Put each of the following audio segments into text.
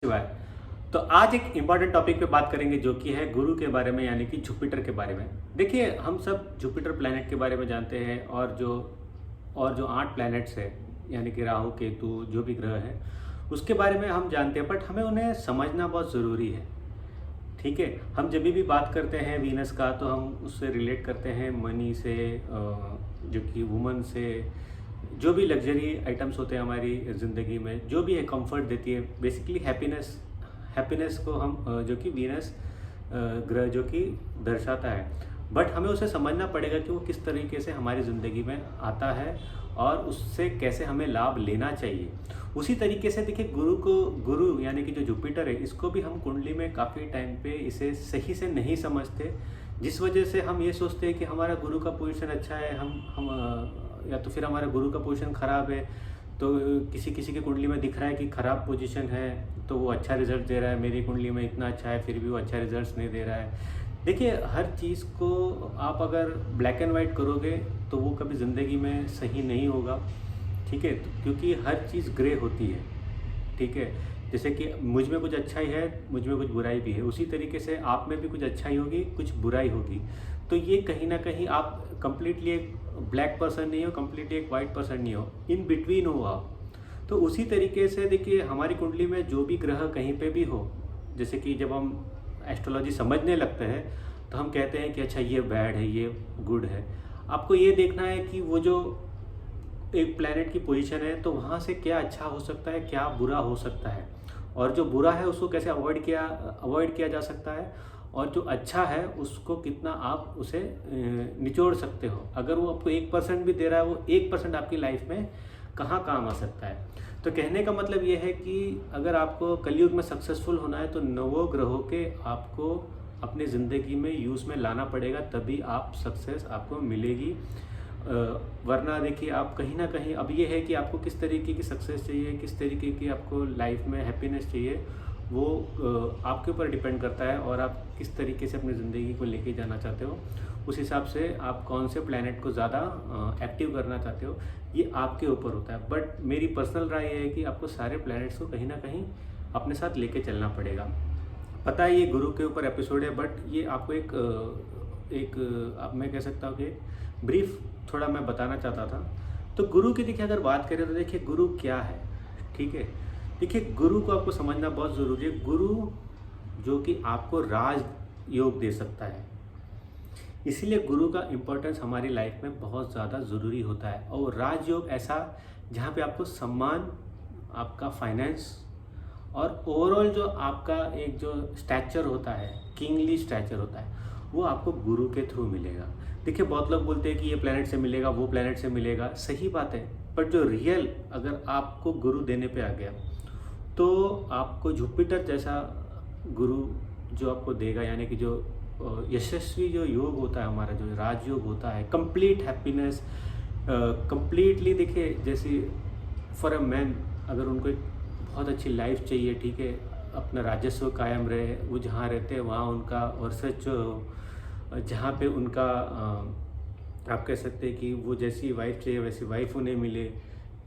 शिवाय। तो आज एक इम्पॉर्टेंट टॉपिक पे बात करेंगे जो कि है गुरु के बारे में यानी कि जुपिटर के बारे में। देखिए हम सब जुपिटर प्लैनेट के बारे में जानते हैं और जो 8 प्लैनेट्स है यानी कि राहु केतु जो भी ग्रह है उसके बारे में हम जानते हैं, बट हमें उन्हें समझना बहुत ज़रूरी है। ठीक है, हम जब भी बात करते हैं वीनस का तो हम उससे रिलेट करते हैं मनी से, जो कि वुमन से, जो भी लग्जरी आइटम्स होते हैं हमारी ज़िंदगी में, जो भी है कंफर्ट देती है, बेसिकली हैप्पीनेस। हैप्पीनेस को हम जो कि वीनस ग्रह जो कि दर्शाता है, बट हमें उसे समझना पड़ेगा कि वो किस तरीके से हमारी ज़िंदगी में आता है और उससे कैसे हमें लाभ लेना चाहिए। उसी तरीके से देखिए गुरु यानी कि जो जुपिटर है इसको भी हम कुंडली में काफ़ी टाइम पे इसे सही से नहीं समझते, जिस वजह से हम ये सोचते हैं कि हमारा गुरु का पोजीशन अच्छा है, या तो फिर हमारा गुरु का पोजीशन ख़राब है। तो किसी किसी की कुंडली में दिख रहा है कि ख़राब पोजीशन है तो वो अच्छा रिजल्ट दे रहा है, मेरी कुंडली में इतना अच्छा है फिर भी वो अच्छा रिजल्ट नहीं दे रहा है। देखिए हर चीज़ को आप अगर ब्लैक एंड वाइट करोगे तो वो कभी ज़िंदगी में सही नहीं होगा। ठीक है, क्योंकि हर चीज़ ग्रे होती है। ठीक है, जैसे कि मुझ में कुछ अच्छाई है, मुझ में कुछ बुराई भी है, उसी तरीके से आप में भी कुछ अच्छाई होगी, कुछ बुराई होगी। तो ये कहीं ना कहीं आप कंप्लीटली एक ब्लैक पर्सन नहीं हो, कंप्लीटली एक वाइट पर्सन नहीं हो, इन बिटवीन हो आप। तो उसी तरीके से देखिए हमारी कुंडली में जो भी ग्रह कहीं पे भी हो, जैसे कि जब हम एस्ट्रोलॉजी समझने लगते हैं तो हम कहते हैं कि अच्छा ये बैड है, ये गुड है। आपको ये देखना है कि वो जो एक प्लैनेट की पोजीशन है तो वहाँ से क्या अच्छा हो सकता है, क्या बुरा हो सकता है, और जो बुरा है उसको कैसे अवॉइड किया जा सकता है, और जो अच्छा है उसको कितना आप उसे निचोड़ सकते हो। अगर वो आपको 1% भी दे रहा है, वो 1% आपकी लाइफ में कहाँ काम आ सकता है। तो कहने का मतलब ये है कि अगर आपको कलयुग में सक्सेसफुल होना है तो नवों ग्रहों के आपको अपनी ज़िंदगी में यूज़ में लाना पड़ेगा, तभी आप सक्सेस आपको मिलेगी। वरना देखिए आप कहीं ना कहीं, अब ये है कि आपको किस तरीके की सक्सेस चाहिए, किस तरीके की आपको लाइफ में हैप्पीनेस चाहिए, वो आपके ऊपर डिपेंड करता है, और आप किस तरीके से अपनी ज़िंदगी को लेके जाना चाहते हो उस हिसाब से आप कौन से प्लैनेट को ज़्यादा एक्टिव करना चाहते हो, ये आपके ऊपर होता है। बट मेरी पर्सनल राय ये है कि आपको सारे प्लैनेट्स को कहीं ना कहीं अपने साथ लेके चलना पड़ेगा। पता है ये गुरु के ऊपर एपिसोड है, बट ये आपको अब मैं कह सकता हूँ कि ब्रीफ थोड़ा मैं बताना चाहता था। तो गुरु की देखिए अगर बात करें तो देखिए गुरु क्या है। ठीक है, देखिए गुरु को आपको समझना बहुत ज़रूरी है। गुरु जो कि आपको राज योग दे सकता है, इसीलिए गुरु का इम्पोर्टेंस हमारी लाइफ में बहुत ज़्यादा ज़रूरी होता है। और राजयोग ऐसा जहाँ पे आपको सम्मान, आपका फाइनेंस और ओवरऑल जो आपका एक जो स्टैचर होता है, किंगली स्टैचर होता है, वो आपको गुरु के थ्रू मिलेगा। देखिए बहुत लोग बोलते हैं कि ये प्लेनेट से मिलेगा, वो प्लेनेट से मिलेगा, सही बात है, बट जो रियल अगर आपको गुरु देने पे आ गया तो आपको जुपिटर जैसा गुरु जो आपको देगा, यानी कि जो यशस्वी जो योग होता है हमारा, जो राजयोग होता है, कंप्लीट हैप्पीनेस, कंप्लीटली देखिए जैसे फॉर अ मैन अगर उनको एक बहुत अच्छी लाइफ चाहिए, ठीक है, अपना राजस्व कायम रहे, वो जहाँ रहते हैं वहाँ उनका, और सच जहाँ पे उनका आप कह सकते हैं कि वो जैसी वाइफ चाहिए वैसी वाइफ उन्हें मिले,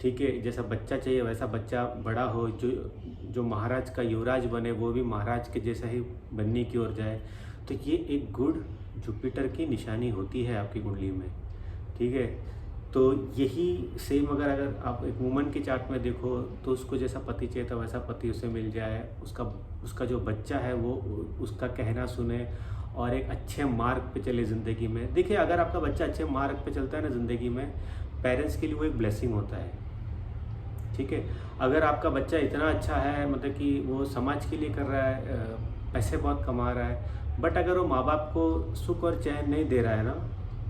ठीक है, जैसा बच्चा चाहिए वैसा बच्चा बड़ा हो, जो महाराज का युवराज बने वो भी महाराज के जैसा ही बनने की ओर जाए। तो ये एक गुड जुपिटर की निशानी होती है आपकी कुंडली में। ठीक है, तो यही सेम अगर आप एक वुमन की चार्ट में देखो तो उसको जैसा पति चाहिए था वैसा पति उसे मिल जाए, उसका जो बच्चा है वो उसका कहना सुने और एक अच्छे मार्ग पे चले ज़िंदगी में। देखिए अगर आपका बच्चा अच्छे मार्ग पे चलता है ना ज़िंदगी में, पेरेंट्स के लिए वो एक ब्लेसिंग होता है। ठीक है, अगर आपका बच्चा इतना अच्छा है, मतलब कि वो समाज के लिए कर रहा है, पैसे बहुत कमा रहा है, बट अगर वो माँ बाप को सुख और चैन नहीं दे रहा है ना,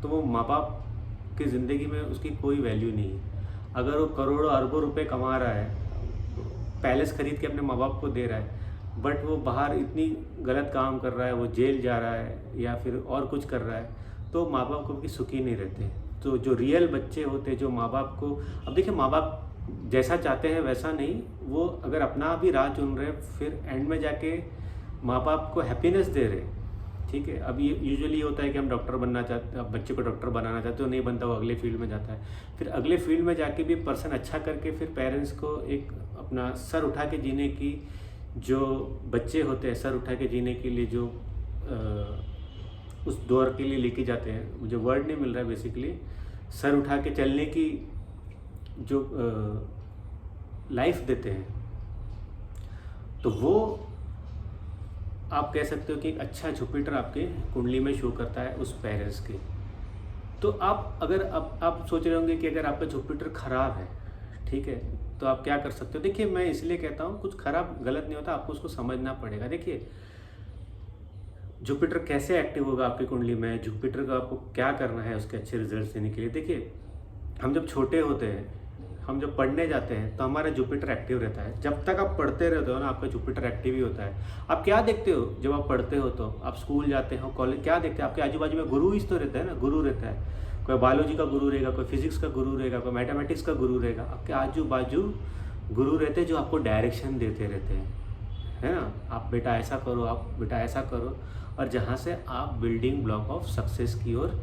तो वो माँ बाप की ज़िंदगी में उसकी कोई वैल्यू नहीं है। अगर वो करोड़ों अरबों रुपए कमा रहा है, पैलेस खरीद के अपने माँ बाप को दे रहा है, बट वो बाहर इतनी गलत काम कर रहा है, वो जेल जा रहा है या फिर और कुछ कर रहा है, तो माँ बाप को भी सुखी नहीं रहते। तो जो रियल बच्चे होते हैं, जो माँ बाप को, अब देखिए माँ बाप जैसा चाहते हैं वैसा नहीं, वो अगर अपना भी राह चुन रहे फिर एंड में जाके माँ बाप को हैप्पीनेस दे रहे। ठीक है, अब ये यूजुअली होता है कि हम डॉक्टर बनना चाहते हैं, बच्चे को डॉक्टर बनाना चाहते हो, नहीं बनता, वो अगले फील्ड में जाता है, फिर अगले फील्ड में जाके भी पर्सन अच्छा करके फिर पेरेंट्स को एक अपना सर उठा के जीने की जो बच्चे होते हैं सर उठा के जीने के लिए जो उस दौर के लिए लेके जाते हैं, मुझे वर्ड नहीं मिल रहा है बेसिकली, सर उठा के चलने की जो लाइफ देते हैं, तो वो आप कह सकते हो कि एक अच्छा जुपिटर आपके कुंडली में शो करता है उस पेरेंट्स के। तो आप अगर अब आप सोच रहे होंगे कि अगर आपका जुपिटर खराब है, ठीक है, तो आप क्या कर सकते हो। देखिए मैं इसलिए कहता हूँ कुछ खराब गलत नहीं होता, आपको उसको समझना पड़ेगा। देखिए जुपिटर कैसे एक्टिव होगा आपकी कुंडली में, जुपिटर का आपको क्या करना है उसके अच्छे रिजल्ट्स देने के लिए। देखिए हम जब छोटे होते हैं, हम जब पढ़ने जाते हैं तो हमारा जुपिटर एक्टिव रहता है। जब तक आप पढ़ते रहते हो ना, आपका जुपिटर एक्टिव ही होता है। आप क्या देखते हो जब आप पढ़ते हो, तो आप स्कूल जाते हो, कॉलेज, क्या देखते हैं, आपके आजू बाजू में गुरु ही तो रहता है ना, गुरु रहता है। कोई बायोलॉजी का गुरु रहेगा, कोई फिजिक्स का गुरु रहेगा, कोई मैथमेटिक्स का गुरु रहेगा। आपके आजू बाजू गुरु रहते हैं जो आपको डायरेक्शन देते रहते हैं, है ना। आप बेटा ऐसा करो, आप बेटा ऐसा करो, और जहाँ से आप बिल्डिंग ब्लॉक ऑफ सक्सेस की ओर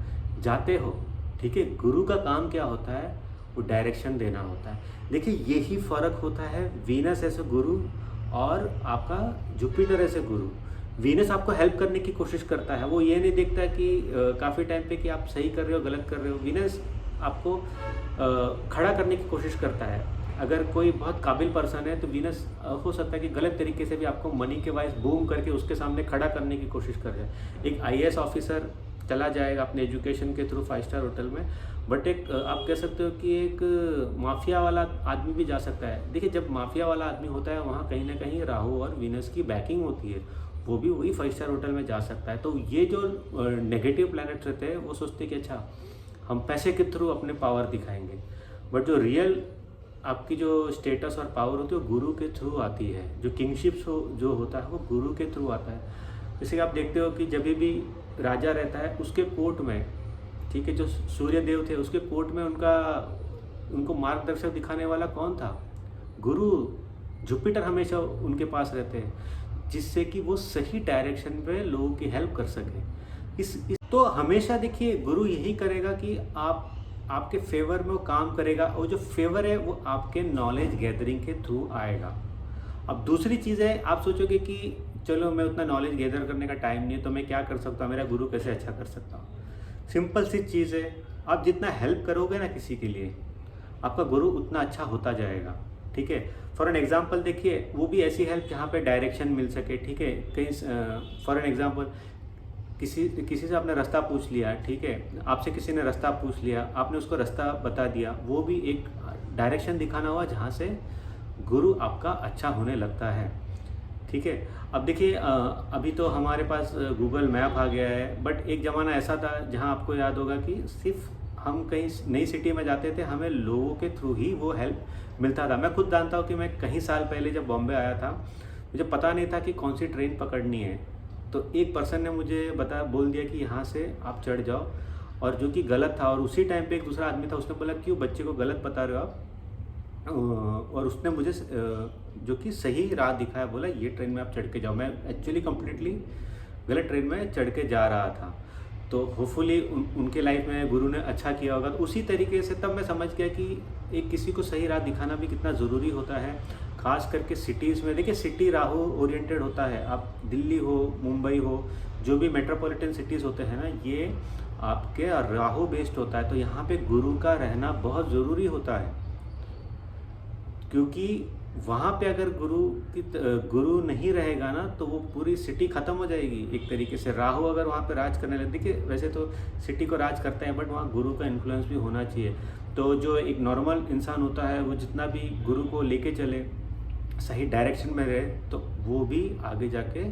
जाते हो, ठीक है। गुरु का काम क्या होता है, वो डायरेक्शन देना होता है। देखिए यही फ़र्क होता है वीनस ऐसे गुरु और आपका जुपिटर ऐसे गुरु। वीनस आपको हेल्प करने की कोशिश करता है, वो ये नहीं देखता कि काफ़ी टाइम पे कि आप सही कर रहे हो गलत कर रहे हो। वीनस आपको खड़ा करने की कोशिश करता है। अगर कोई बहुत काबिल पर्सन है तो वीनस हो सकता है कि गलत तरीके से भी आपको मनी के वाइज बूम करके उसके सामने खड़ा करने की कोशिश कर रहे हैं। एक आईएएस ऑफिसर चला जाएगा अपने एजुकेशन के थ्रू 5 स्टार होटल में, बट एक आप कह सकते हो कि एक माफिया वाला आदमी भी जा सकता है। देखिए जब माफिया वाला आदमी होता है वहाँ कहीं ना कहीं राहु और वीनस की बैकिंग होती है, वो भी वही 5 स्टार होटल में जा सकता है। तो ये जो नेगेटिव प्लैनेट्स रहते हैं वो सोचते हैं कि अच्छा हम पैसे के थ्रू अपने पावर दिखाएंगे, बट जो रियल आपकी जो स्टेटस और पावर होती है वो गुरु के थ्रू आती है। जो किंगशिप जो होता है वो गुरु के थ्रू आता है। जैसे कि आप देखते हो कि जब भी राजा रहता है उसके कोर्ट में, ठीक है, जो सूर्य देव थे उसके कोर्ट में उनको मार्गदर्शक दिखाने वाला कौन था, गुरु। जुपिटर हमेशा उनके पास रहते हैं, जिससे कि वो सही डायरेक्शन पे लोगों की हेल्प कर सके। तो हमेशा देखिए गुरु यही करेगा कि आपके फेवर में वो काम करेगा, और जो फेवर है वो आपके नॉलेज गैदरिंग के थ्रू आएगा। अब दूसरी चीज़ है, आप सोचोगे कि चलो मैं उतना नॉलेज गैदर करने का टाइम नहीं है तो मैं क्या कर सकता हूँ, मेरा गुरु कैसे अच्छा कर सकता हूँ। सिंपल सी चीज़ है, आप जितना हेल्प करोगे ना किसी के लिए, आपका गुरु उतना अच्छा होता जाएगा, ठीक है। फॉर एन एग्जांपल देखिए, वो भी ऐसी हेल्प जहाँ पे डायरेक्शन मिल सके, ठीक है। कहीं फॉर एन एग्जांपल किसी से आपने रास्ता पूछ लिया, ठीक है, आपसे किसी ने रास्ता पूछ लिया, आपने उसको रास्ता बता दिया, वो भी एक डायरेक्शन दिखाना हुआ जहाँ से गुरु आपका अच्छा होने लगता है, ठीक है। अब देखिए अभी तो हमारे पास गूगल मैप आ गया है, बट एक ज़माना ऐसा था जहाँ आपको याद होगा कि सिर्फ हम कहीं नई सिटी में जाते थे, हमें लोगों के थ्रू ही वो हेल्प मिलता था। मैं खुद जानता हूँ कि मैं कई साल पहले जब बॉम्बे आया था, मुझे पता नहीं था कि कौन सी ट्रेन पकड़नी है, तो एक पर्सन ने मुझे बोल दिया कि यहाँ से आप चढ़ जाओ, और जो कि गलत था। और उसी टाइम पे एक दूसरा आदमी था, उसने बोला क्यों बच्चे को गलत बता रहे हो आप, और उसने मुझे जो कि सही राह दिखाया, बोला ये ट्रेन में आप चढ़ के जाओ। मैं एक्चुअली कम्प्लीटली गलत ट्रेन में चढ़ के जा रहा था। तो होपफुली उनके लाइफ में गुरु ने अच्छा किया होगा। तो उसी तरीके से तब मैं समझ गया कि एक किसी को सही राह दिखाना भी कितना ज़रूरी होता है, खास करके सिटीज़ में। देखिए सिटी राहु ओरिएंटेड होता है, आप दिल्ली हो, मुंबई हो, जो भी मेट्रोपॉलिटन सिटीज़ होते हैं ना, ये आपके राहु बेस्ड होता है। तो यहाँ पे गुरु का रहना बहुत ज़रूरी होता है, क्योंकि वहाँ पे अगर गुरु नहीं रहेगा ना तो वो पूरी सिटी ख़त्म हो जाएगी एक तरीके से। राहु अगर वहाँ पे राज करने लगे, देखिए वैसे तो सिटी को राज करते हैं, बट वहाँ गुरु का इन्फ्लुएंस भी होना चाहिए। तो जो एक नॉर्मल इंसान होता है वो जितना भी गुरु को लेके चले, सही डायरेक्शन में रहे, तो वो भी आगे जाके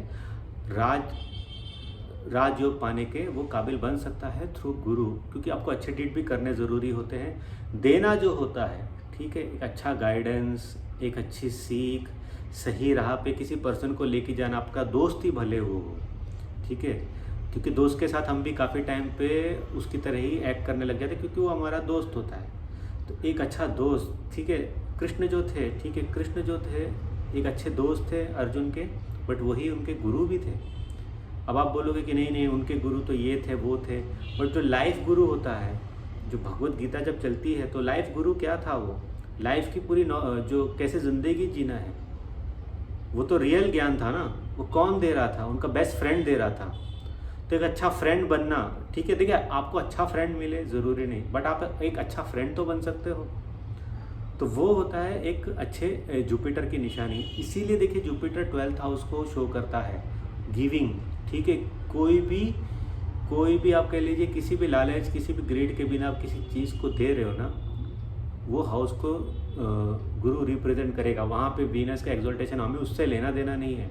राजयोग पाने के वो काबिल बन सकता है थ्रू गुरु। क्योंकि आपको अच्छे डीड भी करने ज़रूरी होते हैं। देना जो होता है, ठीक है, एक अच्छा गाइडेंस, एक अच्छी सीख, सही राह पे किसी पर्सन को लेके जाना, आपका दोस्त ही भले हो, ठीक है। क्योंकि दोस्त के साथ हम भी काफ़ी टाइम पे उसकी तरह ही एक्ट करने लग जाते, क्योंकि वो हमारा दोस्त होता है। तो एक अच्छा दोस्त, ठीक है, कृष्ण जो थे, ठीक है, कृष्ण जो थे एक अच्छे दोस्त थे अर्जुन के, बट वही उनके गुरु भी थे। अब आप बोलोगे कि नहीं उनके गुरु तो ये थे वो थे, बट जो लाइफ गुरु होता है, जो भगवत गीता जब चलती है तो लाइफ गुरु क्या था, वो लाइफ की पूरी जो कैसे ज़िंदगी जीना है, वो तो रियल ज्ञान था ना। वो कौन दे रहा था? उनका बेस्ट फ्रेंड दे रहा था। तो एक अच्छा फ्रेंड बनना, ठीक है, देखिए आपको अच्छा फ्रेंड मिले ज़रूरी नहीं, बट आप एक अच्छा फ्रेंड तो बन सकते हो। तो वो होता है एक अच्छे जुपिटर की निशानी। इसीलिए देखिए जुपिटर 12th हाउस को शो करता है गिविंग, ठीक है। कोई भी आप कह लीजिए किसी भी लालच, किसी भी ग्रीड के बिना आप किसी चीज़ को दे रहे हो ना, वो हाउस को गुरु रिप्रेजेंट करेगा। वहाँ पे वीनस का एक्सोल्टेशन, हमें उससे लेना देना नहीं है।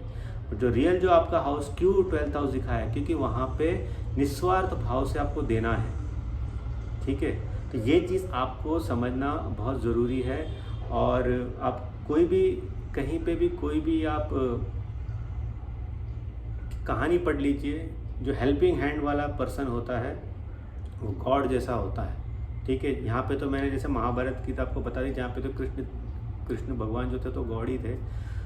जो रियल जो आपका हाउस क्यों 12th हाउस दिखाया है, क्योंकि वहाँ पे निस्वार्थ भाव से आपको देना है, ठीक है। तो ये चीज़ आपको समझना बहुत ज़रूरी है। और आप कोई भी कहीं पे भी कोई भी आप कहानी पढ़ लीजिए, जो हेल्पिंग हैंड वाला पर्सन होता है वो गॉड जैसा होता है, ठीक है। यहाँ पे तो मैंने जैसे महाभारत की तो आपको बता दी, जहाँ पे तो कृष्ण भगवान जो थे तो गॉड ही थे।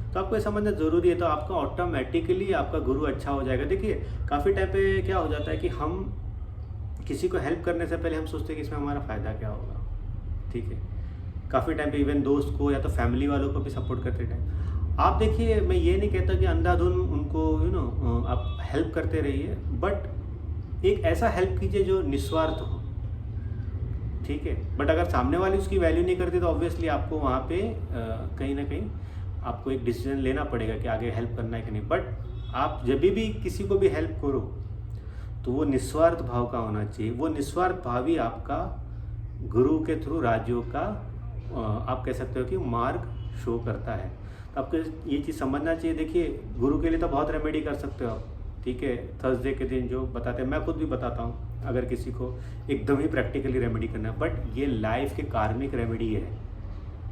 तो आपको ये समझना ज़रूरी है, तो आपका ऑटोमेटिकली आपका गुरु अच्छा हो जाएगा। देखिए काफ़ी टाइम पे क्या हो जाता है कि हम किसी को हेल्प करने से पहले हम सोचते हैं कि इसमें हमारा फ़ायदा क्या होगा, ठीक है। काफ़ी टाइम पे इवन दोस्त को या तो फैमिली वालों को भी सपोर्ट करते टाइम आप देखिए, मैं ये नहीं कहता कि अंधाधुन उनको आप हेल्प करते रहिए, बट एक ऐसा हेल्प कीजिए जो निस्वार्थ हो, ठीक है। बट अगर सामने वाली उसकी वैल्यू नहीं करती तो ऑब्वियसली आपको वहाँ पे कहीं ना कहीं आपको एक डिसीजन लेना पड़ेगा कि आगे हेल्प करना है कि नहीं। बट आप जब भी किसी को भी हेल्प करो तो वो निस्वार्थ भाव का होना चाहिए। वो निस्वार्थ भाव ही आपका गुरु के थ्रू राजयोग का आप कह सकते हो कि मार्ग शो करता है। तो आपको ये चीज़ समझना चाहिए। देखिए गुरु के लिए तो बहुत रेमेडी कर सकते हो आप, ठीक है। थर्सडे के दिन जो बताते हैं, मैं खुद भी बताता हूँ अगर किसी को एकदम ही प्रैक्टिकली रेमेडी करना है, बट ये लाइफ के कार्मिक रेमेडी है,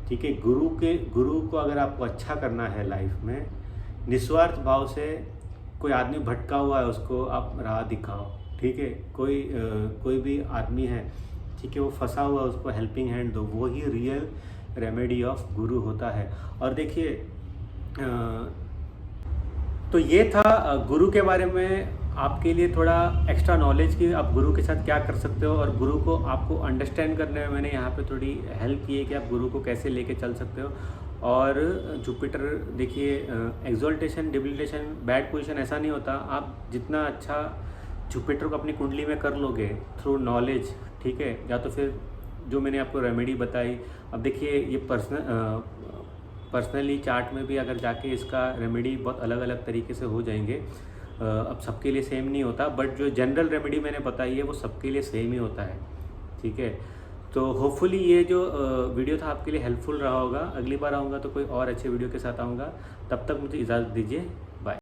ठीक है। गुरु को अगर आपको अच्छा करना है लाइफ में, निस्वार्थ भाव से कोई आदमी भटका हुआ है उसको आप राह दिखाओ, ठीक है। कोई भी आदमी है, ठीक है, वो फंसा हुआ है, उसको हेल्पिंग हैंड दो, वो ही रियल रेमेडी ऑफ गुरु होता है। और देखिए तो ये था गुरु के बारे में आपके लिए थोड़ा एक्स्ट्रा नॉलेज कि आप गुरु के साथ क्या कर सकते हो, और गुरु को आपको अंडरस्टैंड करने में मैंने यहाँ पे थोड़ी हेल्प की है कि आप गुरु को कैसे लेके चल सकते हो। और जुपिटर देखिए एक्सोल्टेशन, डिबिलिटेशन, बैड पोजीशन ऐसा नहीं होता। आप जितना अच्छा जुपिटर को अपनी कुंडली में कर लोगे थ्रू नॉलेज, ठीक है, या तो फिर जो मैंने आपको रेमेडी बताई। अब देखिए ये पर्सनली चार्ट में भी अगर जाके इसका रेमेडी बहुत अलग अलग तरीके से हो जाएंगे। अब सबके लिए सेम नहीं होता, बट जो जनरल रेमेडी मैंने बताई है वो सबके लिए सेम ही होता है, ठीक है। तो होपफुली ये जो वीडियो था आपके लिए हेल्पफुल रहा होगा। अगली बार आऊँगा तो कोई और अच्छे वीडियो के साथ आऊँगा। तब तक मुझे इजाज़त दीजिए।